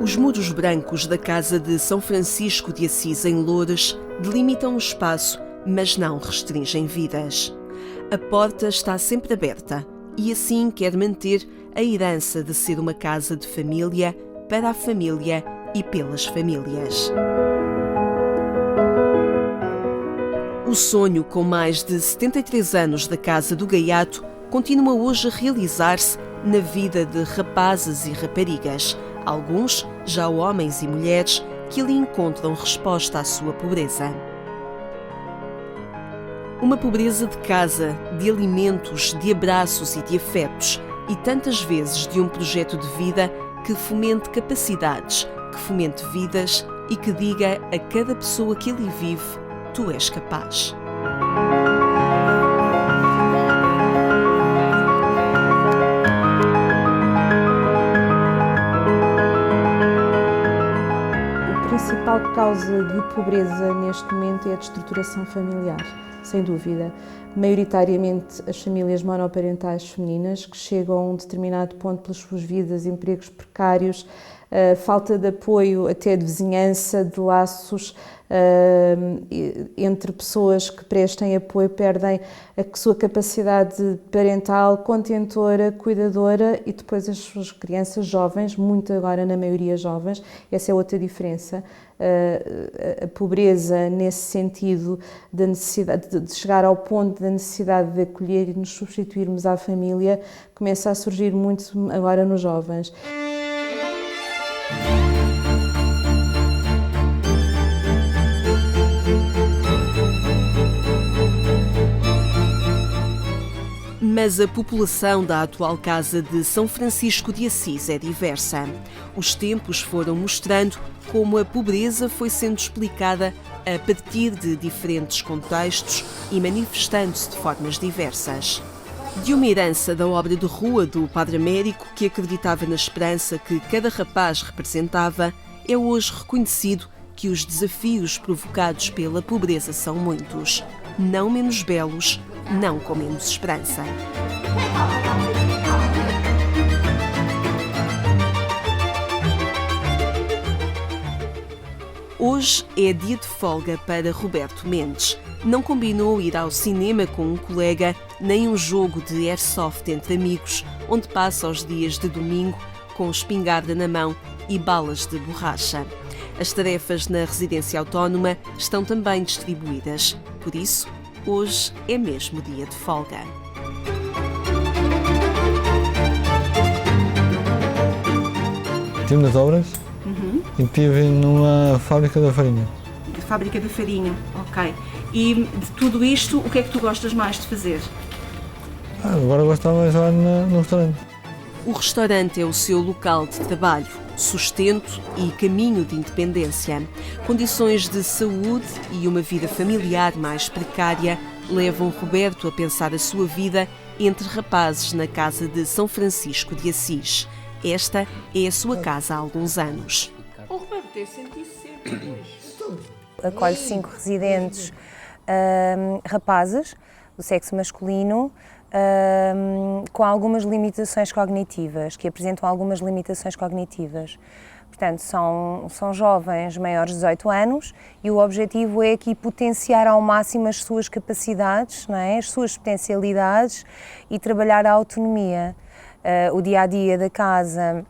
Os muros brancos da casa de São Francisco de Assis, em Loures, delimitam o espaço, mas não restringem vidas. A porta está sempre aberta e assim quer manter a herança de ser uma casa de família, para a família e pelas famílias. O sonho, com mais de 73 anos da Casa do Gaiato, continua hoje a realizar-se na vida de rapazes e raparigas, alguns já homens e mulheres que ali encontram resposta à sua pobreza. Uma pobreza de casa, de alimentos, de abraços e de afetos, e tantas vezes de um projeto de vida que fomente capacidades, que fomente vidas e que diga a cada pessoa que ali vive: tu és capaz. A principal causa de pobreza neste momento é a destruturação familiar, sem dúvida. Maioritariamente as famílias monoparentais femininas que chegam a um determinado ponto pelas suas vidas, empregos precários, falta de apoio até de vizinhança, de laços entre pessoas que prestem apoio, perdem a sua capacidade parental, contentora, cuidadora, e depois as suas crianças jovens, muito agora na maioria jovens, essa é outra diferença. A pobreza nesse sentido da necessidade de chegar ao ponto da necessidade de acolher e nos substituirmos à família começa a surgir muito agora nos jovens. Mas a população da atual Casa de São Francisco de Assis é diversa. Os tempos foram mostrando como a pobreza foi sendo explicada a partir de diferentes contextos e manifestando-se de formas diversas. De uma herança da obra de rua do Padre Américo, que acreditava na esperança que cada rapaz representava, é hoje reconhecido que os desafios provocados pela pobreza são muitos, não menos belos, não com menos esperança. Hoje é dia de folga para Roberto Mendes. Não combinou ir ao cinema com um colega, nem um jogo de airsoft entre amigos, onde passa os dias de domingo com espingarda na mão e balas de borracha. As tarefas na residência autónoma estão também distribuídas. Por isso, hoje é mesmo dia de folga. Estive nas obras e estive numa fábrica da farinha. Fábrica da farinha, ok. E de tudo isto, o que é que tu gostas mais de fazer? Agora gostava mais lá no restaurante. O restaurante é o seu local de trabalho, sustento e caminho de independência. Condições de saúde e uma vida familiar mais precária levam Roberto a pensar a sua vida entre rapazes na Casa de São Francisco de Assis. Esta é a sua casa há alguns anos. O Roberto, eu senti sempre. Acolhe 5 residentes rapazes do sexo masculino com algumas limitações cognitivas, que apresentam algumas limitações cognitivas. Portanto, são jovens maiores de 18 anos e o objetivo é aqui potenciar ao máximo as suas capacidades, não é? As suas potencialidades e trabalhar a autonomia. O dia-a-dia da casa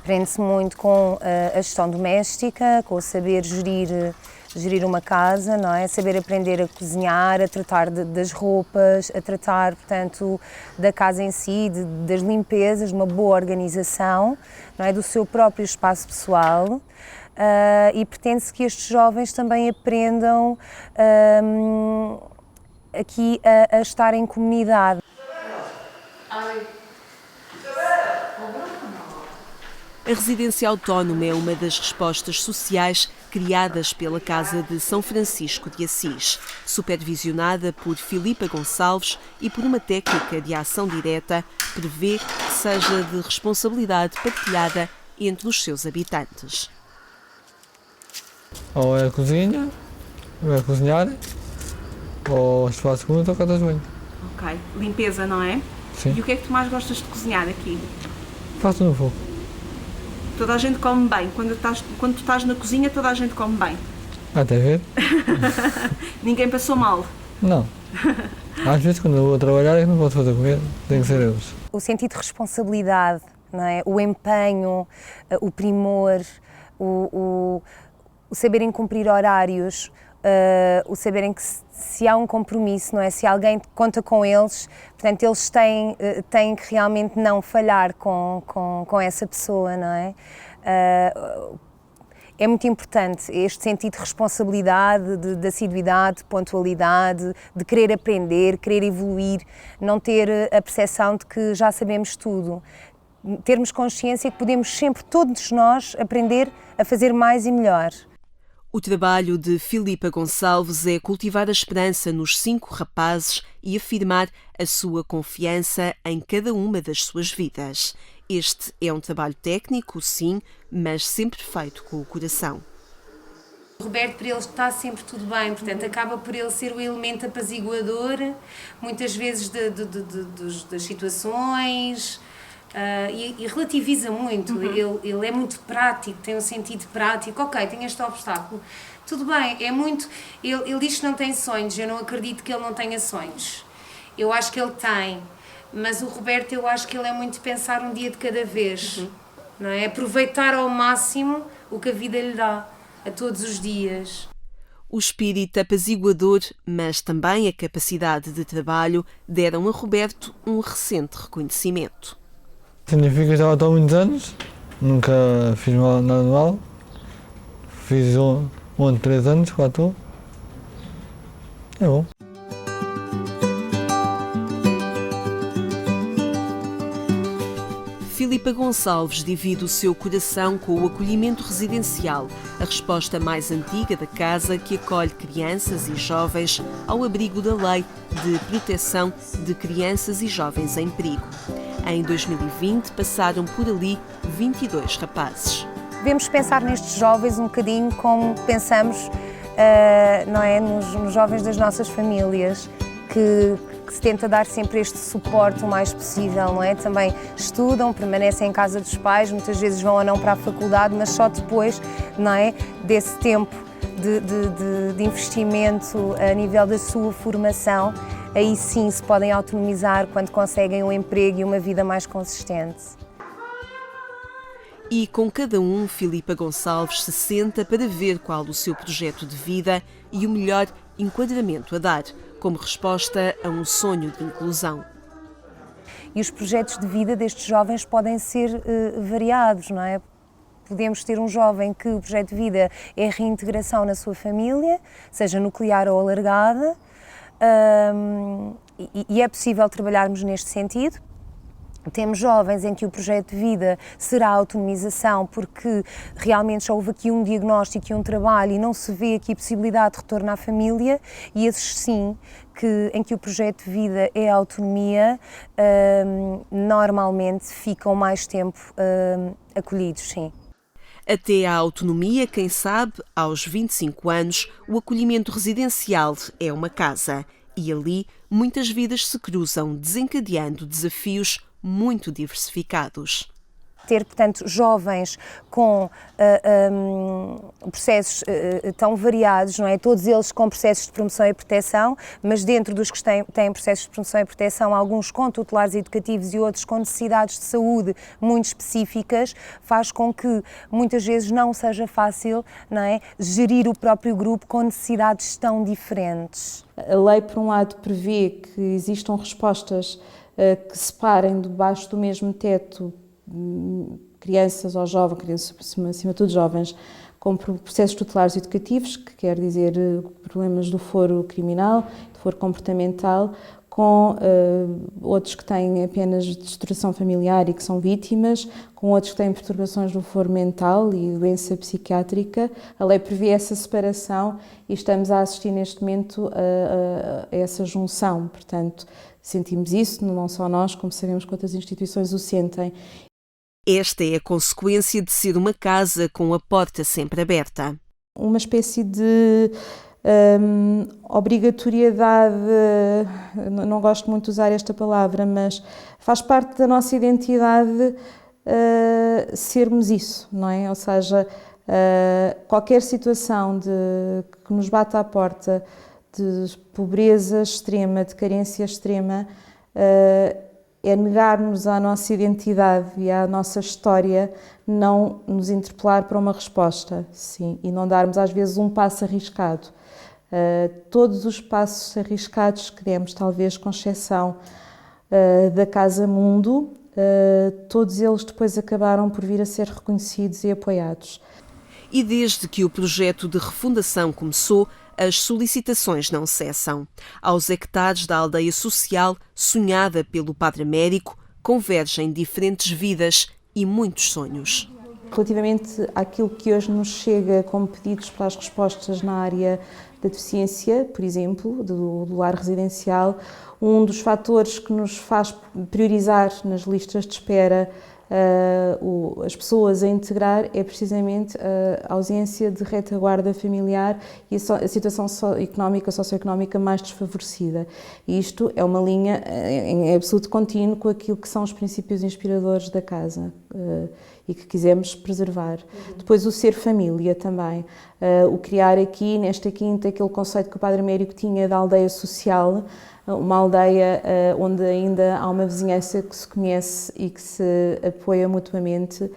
prende-se muito com a gestão doméstica, com o saber gerir uma casa, não é? Saber aprender a cozinhar, a tratar das roupas, a tratar, portanto, da casa em si, das limpezas, de uma boa organização, não é? Do seu próprio espaço pessoal. E pretende-se que estes jovens também aprendam aqui a estar em comunidade. A residência autónoma é uma das respostas sociais criadas pela Casa de São Francisco de Assis, supervisionada por Filipa Gonçalves e por uma técnica de ação direta, prevê que seja de responsabilidade partilhada entre os seus habitantes. Ou é a cozinha, ou é cozinhar, ou espaço comum ou casa de banho. Ok, limpeza, não é? Sim. E o que é que tu mais gostas de cozinhar aqui? Faço no fogo. Toda a gente come bem. Quando tu estás na cozinha, toda a gente come bem. Até ver? Ninguém passou mal. Não. Às vezes, quando eu vou trabalhar, eu não posso fazer comer, tem que ser eles. O sentido de responsabilidade, não é? O empenho, o primor, o saberem cumprir horários, o saberem que se há um compromisso, não é? Se alguém conta com eles, portanto, eles têm que realmente não falhar com essa pessoa, não é? É muito importante este sentido de responsabilidade, de assiduidade, de pontualidade, de querer aprender, querer evoluir, não ter a percepção de que já sabemos tudo. Termos consciência que podemos sempre, todos nós, aprender a fazer mais e melhor. O trabalho de Filipa Gonçalves é cultivar a esperança nos 5 rapazes e afirmar a sua confiança em cada uma das suas vidas. Este é um trabalho técnico, sim, mas sempre feito com o coração. O Roberto, para ele está sempre tudo bem, portanto acaba por ele ser o elemento apaziguador, muitas vezes das situações, e relativiza muito. Ele é muito prático, tem um sentido prático. Ok, tem este obstáculo, tudo bem, é muito... Ele diz que não tem sonhos, eu não acredito que ele não tenha sonhos. Eu acho que ele tem. Mas o Roberto, eu acho que ele é muito pensar um dia de cada vez, não é? Aproveitar ao máximo o que a vida lhe dá, a todos os dias. O espírito apaziguador, mas também a capacidade de trabalho, deram a Roberto um recente reconhecimento. Significa que já estou há muitos anos, nunca fiz nada mal. Fiz um de 3 anos, já estou. É bom. Filipa Gonçalves divide o seu coração com o acolhimento residencial, a resposta mais antiga da casa que acolhe crianças e jovens ao abrigo da Lei de Proteção de Crianças e Jovens em Perigo. Em 2020 passaram por ali 22 rapazes. Devemos pensar nestes jovens um bocadinho como pensamos, não é, nos jovens das nossas famílias, que se tenta dar sempre este suporte o mais possível, não é? Também estudam, permanecem em casa dos pais, muitas vezes vão ou não para a faculdade, mas só depois, não é, desse tempo de investimento a nível da sua formação, aí sim se podem autonomizar quando conseguem um emprego e uma vida mais consistente. E com cada um, Filipa Gonçalves se senta para ver qual o seu projeto de vida e o melhor enquadramento a dar, como resposta a um sonho de inclusão. E os projetos de vida destes jovens podem ser variados, não é? Podemos ter um jovem que o projeto de vida é a reintegração na sua família, seja nuclear ou alargada, e é possível trabalharmos neste sentido. Temos jovens em que o projeto de vida será a autonomização, porque realmente já houve aqui um diagnóstico e um trabalho e não se vê aqui possibilidade de retorno à família, e esses sim, em que o projeto de vida é a autonomia, normalmente ficam mais tempo acolhidos, sim. Até à autonomia, quem sabe, aos 25 anos, o acolhimento residencial é uma casa e ali muitas vidas se cruzam, desencadeando desafios muito diversificados. Ter, portanto, jovens com processos tão variados, não é? Todos eles com processos de promoção e proteção, mas dentro dos que têm processos de promoção e proteção, alguns com tutelares educativos e outros com necessidades de saúde muito específicas, faz com que muitas vezes não seja fácil, não é, gerir o próprio grupo com necessidades tão diferentes. A lei, por um lado, prevê que existam respostas que separem debaixo do mesmo teto crianças ou jovens, crianças acima de tudo jovens, com processos tutelares educativos, que quer dizer problemas do foro criminal, do foro comportamental, com outros que têm apenas destruição familiar e que são vítimas, com outros que têm perturbações do foro mental e doença psiquiátrica. A lei prevê essa separação e estamos a assistir neste momento a essa junção. Portanto, sentimos isso, não só nós, como sabemos que outras instituições o sentem. Esta é a consequência de ser uma casa com a porta sempre aberta. Uma espécie de obrigatoriedade, não gosto muito de usar esta palavra, mas faz parte da nossa identidade sermos isso, não é? Ou seja, qualquer situação que nos bate à porta de pobreza extrema, de carência extrema, é negarmos à nossa identidade e à nossa história, não nos interpelar para uma resposta, sim, e não darmos às vezes um passo arriscado. Todos os passos arriscados que demos, talvez com exceção da Casa Mundo, todos eles depois acabaram por vir a ser reconhecidos e apoiados. E desde que o projeto de refundação começou, as solicitações não cessam. Aos hectares da aldeia social, sonhada pelo Padre Américo, convergem diferentes vidas e muitos sonhos. Relativamente àquilo que hoje nos chega como pedidos para as respostas na área da deficiência, por exemplo, do lar residencial, um dos fatores que nos faz priorizar nas listas de espera as pessoas a integrar é precisamente a ausência de retaguarda familiar e a situação socioeconómica mais desfavorecida. E isto é uma linha em absoluto contínuo com aquilo que são os princípios inspiradores da casa e que quisemos preservar. Depois o ser família também, o criar aqui, nesta quinta, aquele conceito que o Padre Américo tinha da aldeia social, uma aldeia onde ainda há uma vizinhança que se conhece e que se apoia mutuamente.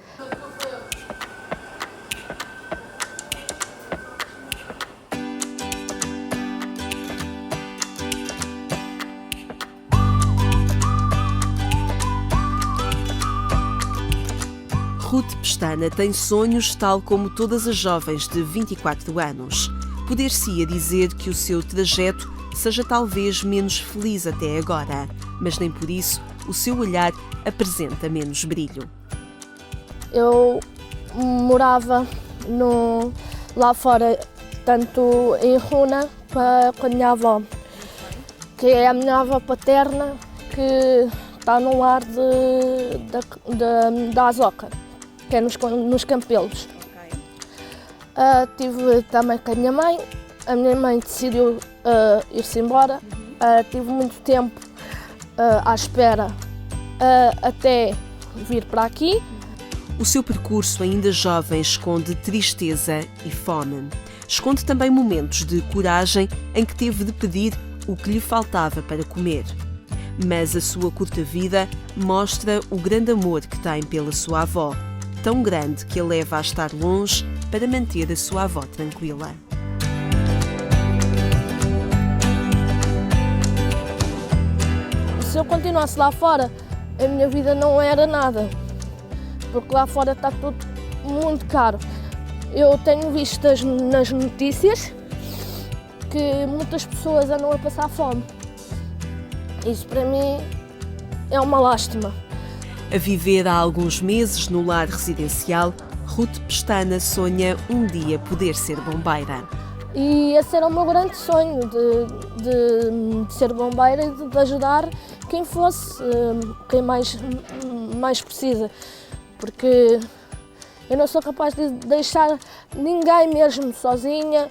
Ruth Pestana tem sonhos tal como todas as jovens de 24 anos. Poder-se-ia dizer que o seu trajeto seja talvez menos feliz até agora, mas nem por isso o seu olhar apresenta menos brilho. Eu morava lá fora, tanto em Runa, com a minha avó, que é a minha avó paterna, que está no lar da Azoca, que é nos Campelos. Tive também com a minha mãe mãe decidiu ir-se embora. Tive muito tempo à espera até vir para aqui. O seu percurso ainda jovem esconde tristeza e fome. Esconde também momentos de coragem em que teve de pedir o que lhe faltava para comer. Mas a sua curta vida mostra o grande amor que tem pela sua avó, tão grande que a leva a estar longe para manter a sua avó tranquila. Se eu continuasse lá fora, a minha vida não era nada, porque lá fora está tudo muito caro. Eu tenho visto nas notícias que muitas pessoas andam a passar fome. Isso para mim é uma lástima. A viver há alguns meses no lar residencial, Ruth Pestana sonha um dia poder ser bombeira. E esse era o meu grande sonho, de ser bombeira e de ajudar quem fosse, quem mais precisa. Porque eu não sou capaz de deixar ninguém mesmo sozinha.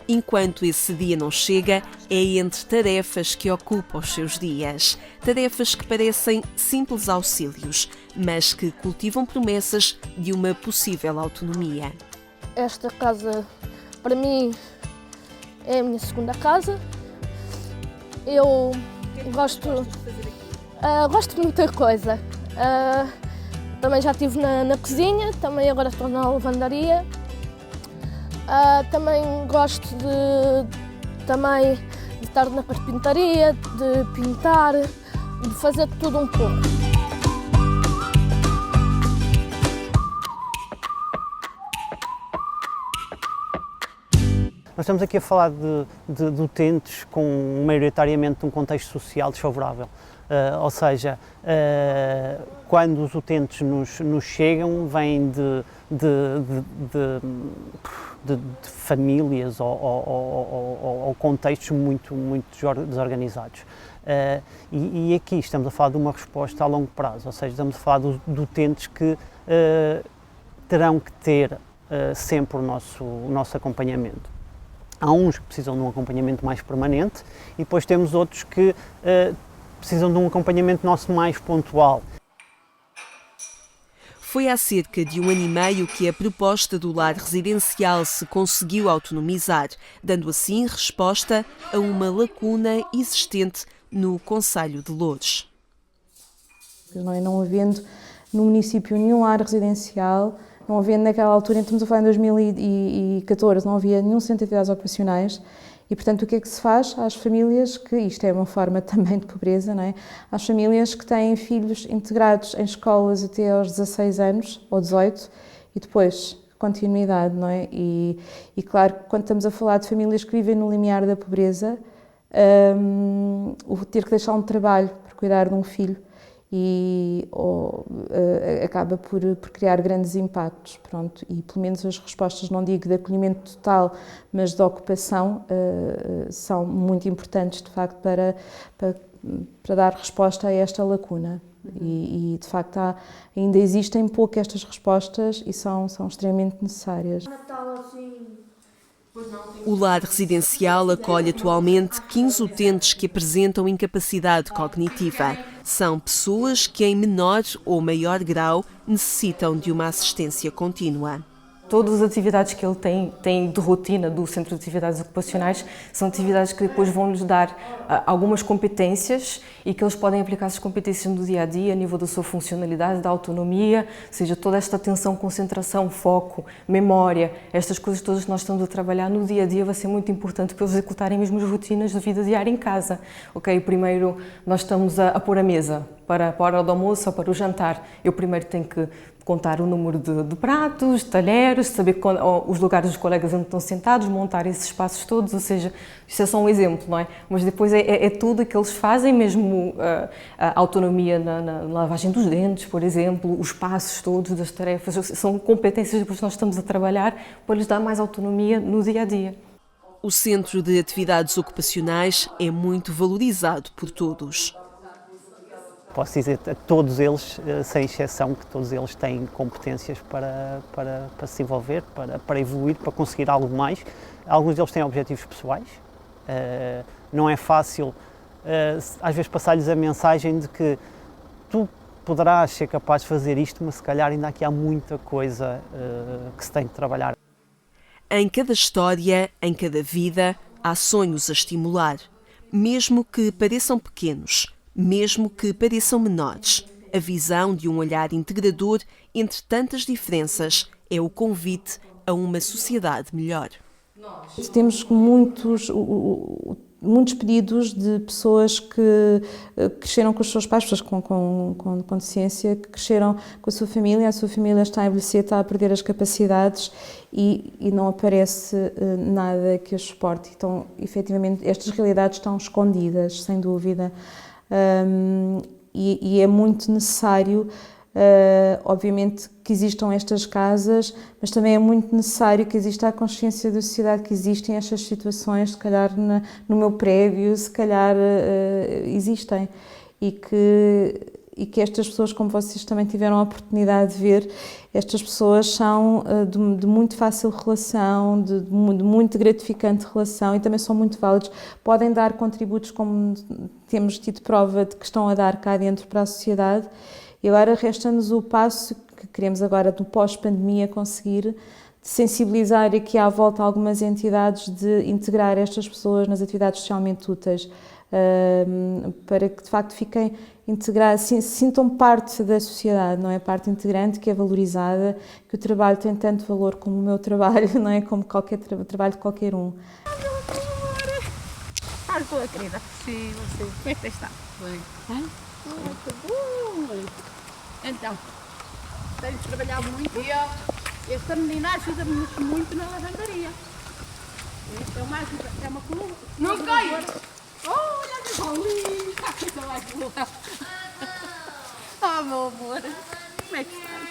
Enquanto esse dia não chega, é entre tarefas que ocupa os seus dias. Tarefas que parecem simples auxílios, mas que cultivam promessas de uma possível autonomia. Esta casa, para mim, é a minha segunda casa. Eu gosto de muita coisa. Também já estive na cozinha, também agora estou na lavandaria. Também gosto de estar na carpintaria, de pintar, de fazer tudo um pouco. Nós estamos aqui a falar de utentes com maioritariamente um contexto social desfavorável. Ou seja, quando os utentes nos chegam, vêm de famílias ou contextos muito desorganizados. E aqui estamos a falar de uma resposta a longo prazo, ou seja, estamos a falar de utentes que terão que ter sempre o nosso acompanhamento. Há uns que precisam de um acompanhamento mais permanente e depois temos outros que precisam de um acompanhamento nosso mais pontual. Foi há cerca de 1 ano e meio que a proposta do lar residencial se conseguiu autonomizar, dando assim resposta a uma lacuna existente no concelho de Loures. Não havendo no município nenhum lar residencial, não havendo naquela altura, estamos a falar em 2014, não havia nenhum centro de atividades ocupacionais. E, portanto, o que é que se faz às famílias que, isto é uma forma também de pobreza, não é? Às famílias que têm filhos integrados em escolas até aos 16 anos, ou 18, e depois continuidade, não é? E claro, quando estamos a falar de famílias que vivem no limiar da pobreza, o ter que deixar um trabalho para cuidar de um filho acaba por criar grandes impactos, pronto, e pelo menos as respostas, não digo de acolhimento total, mas de ocupação, são muito importantes, de facto, para dar resposta a esta lacuna. E de facto, ainda existem pouco estas respostas e são extremamente necessárias. O lar residencial acolhe atualmente 15 utentes que apresentam incapacidade cognitiva. São pessoas que, em menor ou maior grau, necessitam de uma assistência contínua. Todas as atividades que ele tem de rotina do Centro de Atividades Ocupacionais são atividades que depois vão-lhes dar algumas competências e que eles podem aplicar essas competências no dia a dia, a nível da sua funcionalidade, da autonomia, ou seja, toda esta atenção, concentração, foco, memória, estas coisas todas que nós estamos a trabalhar no dia a dia vai ser muito importante para eles executarem mesmo as rotinas da vida diária em casa. Ok, primeiro nós estamos a pôr a mesa para a hora do almoço ou para o jantar. Eu primeiro tenho que contar o número de pratos, de talheres, saber os lugares dos colegas onde estão sentados, montar esses espaços todos, ou seja, isso é só um exemplo, não é? Mas depois é tudo o que eles fazem, mesmo a autonomia na lavagem dos dentes, por exemplo, os passos todos das tarefas, são competências que nós estamos a trabalhar para lhes dar mais autonomia no dia a dia. O Centro de Atividades Ocupacionais é muito valorizado por todos. Posso dizer a todos eles, sem exceção, que todos eles têm competências para se envolver, para evoluir, para conseguir algo mais. Alguns deles têm objetivos pessoais. Não é fácil, às vezes, passar-lhes a mensagem de que tu poderás ser capaz de fazer isto, mas se calhar ainda aqui há muita coisa que se tem de trabalhar. Em cada história, em cada vida, há sonhos a estimular, mesmo que pareçam pequenos. Mesmo que pareçam menores, a visão de um olhar integrador entre tantas diferenças é o convite a uma sociedade melhor. Temos muitos pedidos de pessoas que cresceram com os seus pais, pessoas com deficiência, que cresceram com a sua família está a envelhecer, está a perder as capacidades e não aparece nada que as suporte. Então, efetivamente, estas realidades estão escondidas, sem dúvida. E é muito necessário, obviamente, que existam estas casas, mas também é muito necessário que exista a consciência da sociedade que existem estas situações, se calhar no meu prédio, se calhar existem, e que estas pessoas, como vocês também tiveram a oportunidade de ver, estas pessoas são de muito fácil relação, de muito gratificante relação e também são muito válidos. Podem dar contributos, como temos tido prova de que estão a dar cá dentro para a sociedade. E agora resta-nos o passo que queremos agora, no pós-pandemia, conseguir de sensibilizar aqui à volta algumas entidades, de integrar estas pessoas nas atividades socialmente úteis, para que de facto fiquem integrados, sintam parte da sociedade, não é? Parte integrante, que é valorizada, que o trabalho tem tanto valor como o meu trabalho, não é? Como qualquer trabalho de qualquer um. Estás boa, querida? Sim, você. Como é que está? Bem. Muito bom. Então, tens trabalhado muito? Esta menina ajuda-me muito na lavandaria. Esta é uma coluna. Não cai! Olha que bolinha! Que coisa mais boa! Ah, meu amor! Como é que estás?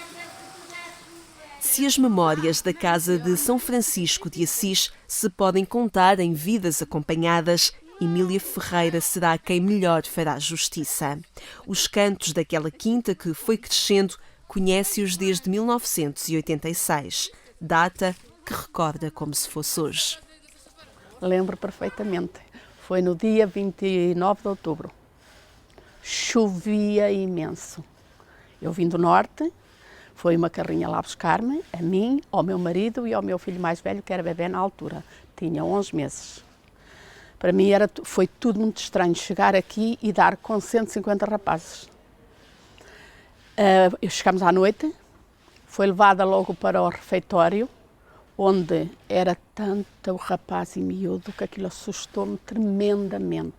Se as memórias da Casa de São Francisco de Assis se podem contar em vidas acompanhadas, Emília Ferreira será quem melhor fará justiça. Os cantos daquela quinta que foi crescendo conhece-os desde 1986, data que recorda como se fosse hoje. Lembro perfeitamente. Foi no dia 29 de outubro. Chovia imenso. Eu vim do norte, Foi uma carrinha lá buscar-me, a mim, ao meu marido e ao meu filho mais velho, que era bebê na altura. Tinha 11 meses. Para mim foi tudo muito estranho chegar aqui e dar com 150 rapazes. Chegámos à noite, foi levada logo para o refeitório, onde era tanto rapaz e miúdo que aquilo assustou-me tremendamente.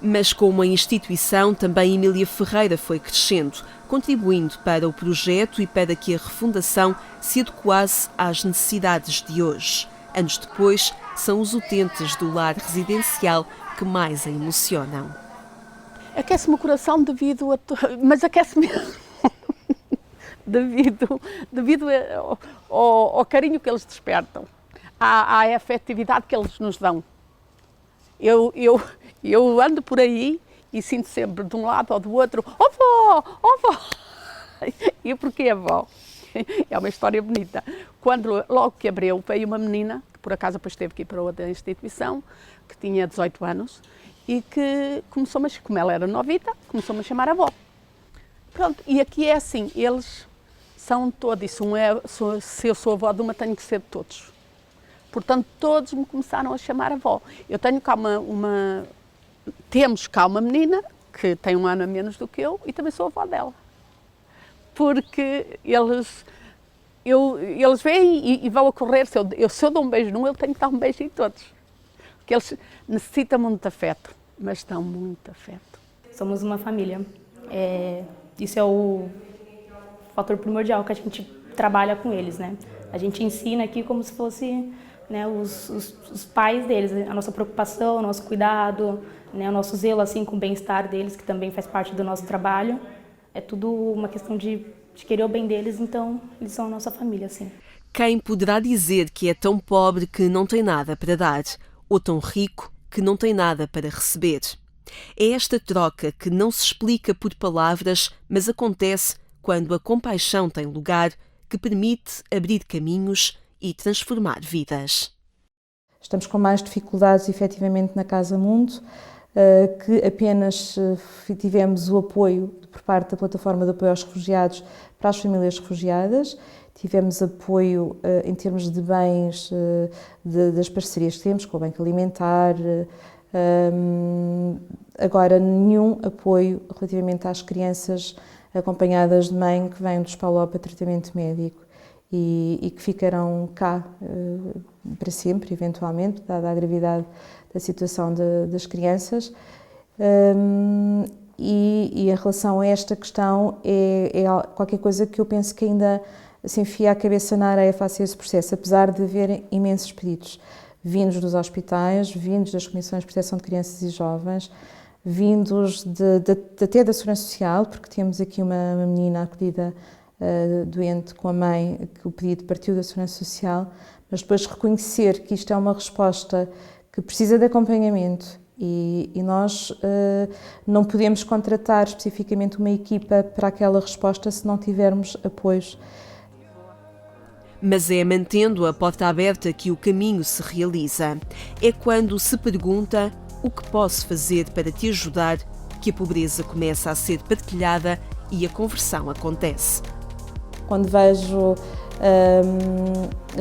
Mas como a instituição, também Emília Ferreira foi crescendo, contribuindo para o projeto e para que a refundação se adequasse às necessidades de hoje. Anos depois, são os utentes do lar residencial que mais a emocionam. Aquece-me o coração devido a... mas aquece mesmo. devido ao carinho que eles despertam, à afetividade que eles nos dão. Eu ando por aí e sinto sempre de um lado ou do outro, ó vó! E porquê, vó? É uma história bonita. Logo que abriu, veio uma menina, que por acaso depois teve que ir para outra instituição, que tinha 18 anos, e que começou-me, como ela era novita, começou-me a chamar avó. Pronto, e aqui é assim, eles são todos, e se eu sou avó de uma, tenho que ser de todos. Portanto, todos me começaram a chamar avó. Eu tenho cá temos cá uma menina, que tem 1 ano a menos do que eu, e também sou avó dela. Porque eles vêm e vão a correr, se eu dou um beijo num, eu tenho que dar um beijo em todos. Porque eles necessitam muito afeto, mas dão muito afeto. Somos uma família. Isso é o fator primordial que a gente trabalha com eles, né? A gente ensina aqui como se fosse, né, os pais deles, a nossa preocupação, o nosso cuidado, né, o nosso zelo assim, com o bem-estar deles, que também faz parte do nosso trabalho. É tudo uma questão de querer o bem deles, então eles são a nossa família, assim. Quem poderá dizer que é tão pobre que não tem nada para dar, ou tão rico que não tem nada para receber? É esta troca que não se explica por palavras, mas acontece quando a compaixão tem lugar, que permite abrir caminhos e transformar vidas. Estamos com mais dificuldades, efetivamente, na Casa Mundo, que apenas tivemos o apoio por parte da Plataforma de Apoio aos Refugiados para as famílias refugiadas, tivemos apoio em termos de bens das parcerias que temos com o Banco Alimentar, agora nenhum apoio relativamente às crianças acompanhadas de mãe que vêm dos PALO para tratamento médico e que ficarão cá para sempre, eventualmente, dada a gravidade da situação das crianças. E em relação a esta questão, é qualquer coisa que eu penso que ainda se enfia a cabeça na areia face a esse processo, apesar de haver imensos pedidos vindos dos hospitais, vindos das Comissões de Proteção de Crianças e Jovens, vindos até da Segurança Social, porque temos aqui uma menina acolhida doente com a mãe, que o pedido partiu da Segurança Social, mas depois reconhecer que isto é uma resposta que precisa de acompanhamento e nós não podemos contratar especificamente uma equipa para aquela resposta se não tivermos apoios. Mas é mantendo a porta aberta que o caminho se realiza. É quando se pergunta: o que posso fazer para te ajudar, que a pobreza começa a ser partilhada e a conversão acontece. Quando vejo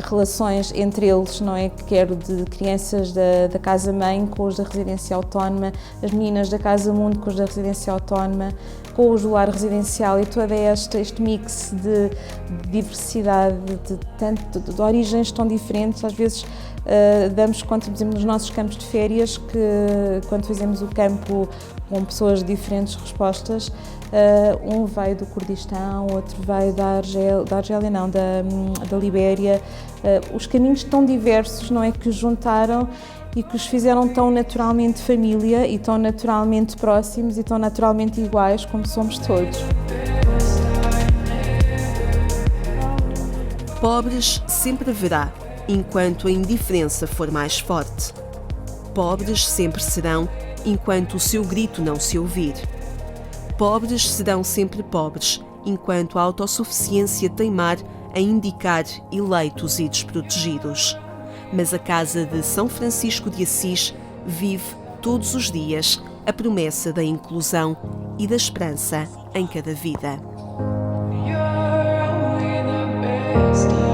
relações entre eles, não é, que quero de crianças da casa-mãe com os da residência autónoma, as meninas da Casa Mundo com os da residência autónoma, com os do lar residencial e todo este mix de diversidade, de origens tão diferentes, às vezes damos conta, por exemplo, nos nossos campos de férias, que quando fazemos o campo com pessoas de diferentes respostas, um veio do Kurdistão, outro veio da Argélia não, da Libéria, os caminhos tão diversos, não é, que os juntaram e que os fizeram tão naturalmente família e tão naturalmente próximos e tão naturalmente iguais como somos todos. Pobres sempre haverá, enquanto a indiferença for mais forte. Pobres sempre serão, enquanto o seu grito não se ouvir. Pobres serão sempre pobres, enquanto a autossuficiência teimar a indicar eleitos e desprotegidos. Mas a Casa de São Francisco de Assis vive todos os dias a promessa da inclusão e da esperança em cada vida. Yes.